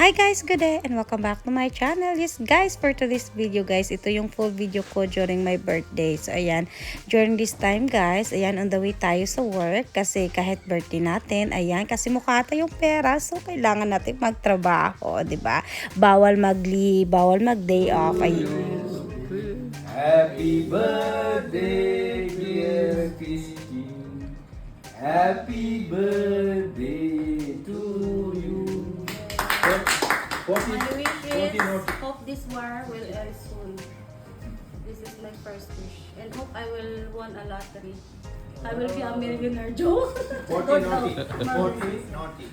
Hi guys, good day and welcome back to my channel. Yes guys, for today's video guys, ito yung full video ko during my birthday. So ayan, during this time guys, ayan, on the way tayo sa work kasi kahit birthday natin, ayan, kasi mukha tayong pera, so kailangan natin magtrabaho, 'di ba? Bawal mag-leave, bawal mag-day off. Happy birthday, dear Christine. Happy birthday to you. My wish is hope this war will end soon. This is my first wish. And hope I will win a lottery. I will be a millionaire, Joe. 40 naughty. 40 naughty.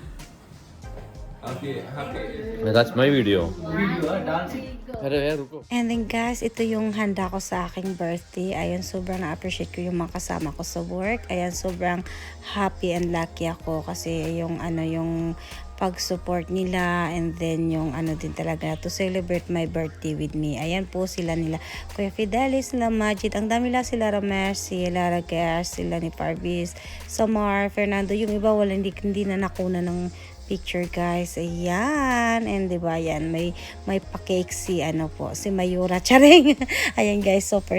Okay, happy That's my video. video, dancing. अरे यार रुको. And then guys, ito yung handa ko sa aking birthday. Ayan, sobrang na-appreciate ko yung mga kasama ko sa work. Ayan, sobrang happy and lucky ako kasi yung yung pag-support nila and then yung din talaga to celebrate my birthday with me. Ayan po sila nila. Kuya Fidelis, sila Majid. Ang dami lang sila Ramesh, sila Ragas, sila ni Parvis, Samar, Fernando. Yung iba wala hindi na nakuna ng picture guys. Ayan. And diba yan, may pa-cake si si Mayura. Charing. Ayan guys, super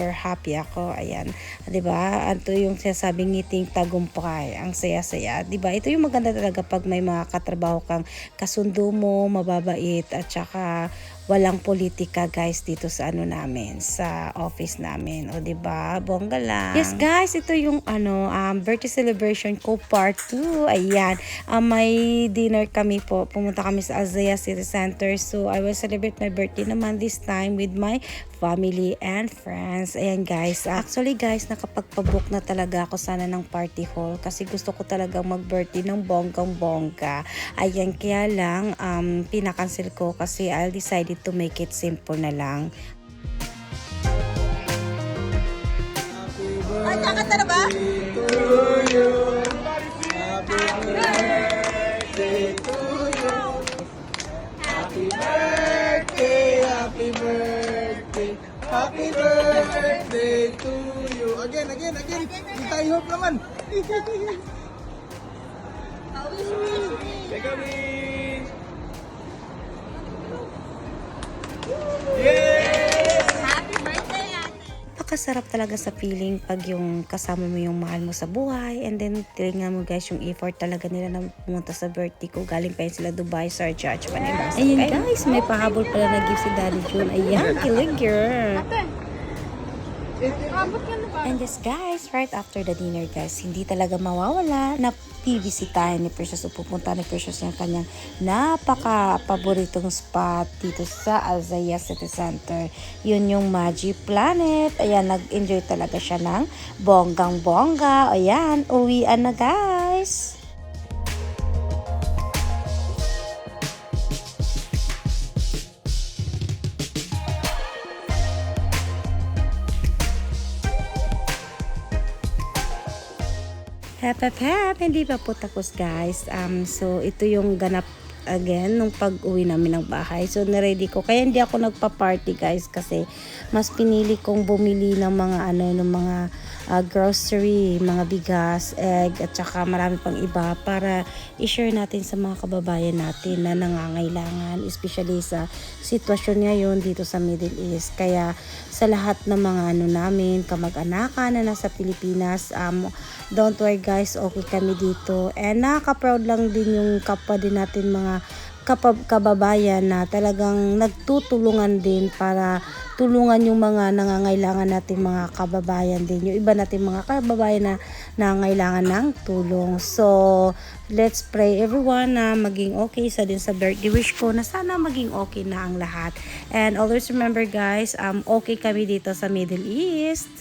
happy ako. Ayan. Diba? Ito yung sinasabing ngiting tagumpay. Ang saya-saya. Diba? Ito yung maganda talaga pag may mga katrabaho kang kasundo mo, mababait, at saka walang politika guys dito sa namin, sa office namin. O diba? Bongga lang. Yes guys, ito yung birthday celebration ko part 2. Ayan. May dinner kami po. Pumunta kami sa Azaya City Center. So I will celebrate my birthday naman this time with my family and friends. Ayan guys. Actually guys, nakapagpabook na talaga ako sana ng party hall kasi gusto ko talagang mag-birthday ng bonggang-bongga. Ayan, kaya lang pinakancel ko kasi I decided to make it simple na lang. Ay, kakanta na ba? Happy birthday to you. Again. Hindi tayo hope naman. Take a wish. Happy birthday, ate! Napakasarap talaga sa feeling pag yung kasama mo yung mahal mo sa buhay, and then tingnan mo guys yung effort talaga nila na pumunta sa birthday ko. Galing pa yun sila Dubai, Sharjah, Manila. Ayun guys, may pahabol pala na gift si Daddy June. Ayan, kilig girl. And yes guys, right after the dinner guys, hindi talaga mawawala na bibisitahin ni Precious o pupunta ni Precious ng kanyang napaka-paboritong spot dito sa Azaya City Center. Yun yung Magic Planet. Ayan, nag-enjoy talaga siya ng bonggang-bongga. Ayan, uwian na guys. Hep, hindi pa po tapos guys. So ito yung ganap again nung pag-uwi namin ng bahay. So na-ready ko. Kaya hindi ako nagpa-party guys kasi mas pinili kong bumili ng mga ng mga grocery, mga bigas, egg, at saka marami pang iba para i-share natin sa mga kababayan natin na nangangailangan, especially sa sitwasyon ngayon dito sa Middle East. Kaya sa lahat ng mga namin, kamag-anakan na nasa Pilipinas, don't worry guys, okay kami dito. And nakaka-proud lang din yung kapwa din natin mga kababayan na talagang nagtutulungan din para tulungan yung mga nangangailangan natin mga kababayan din. Yung iba natin mga kababayan na nangangailangan ng tulong. So, let's pray everyone na maging okay. Isa din sa birthday wish ko na sana maging okay na ang lahat. And always remember guys, okay kami dito sa Middle East.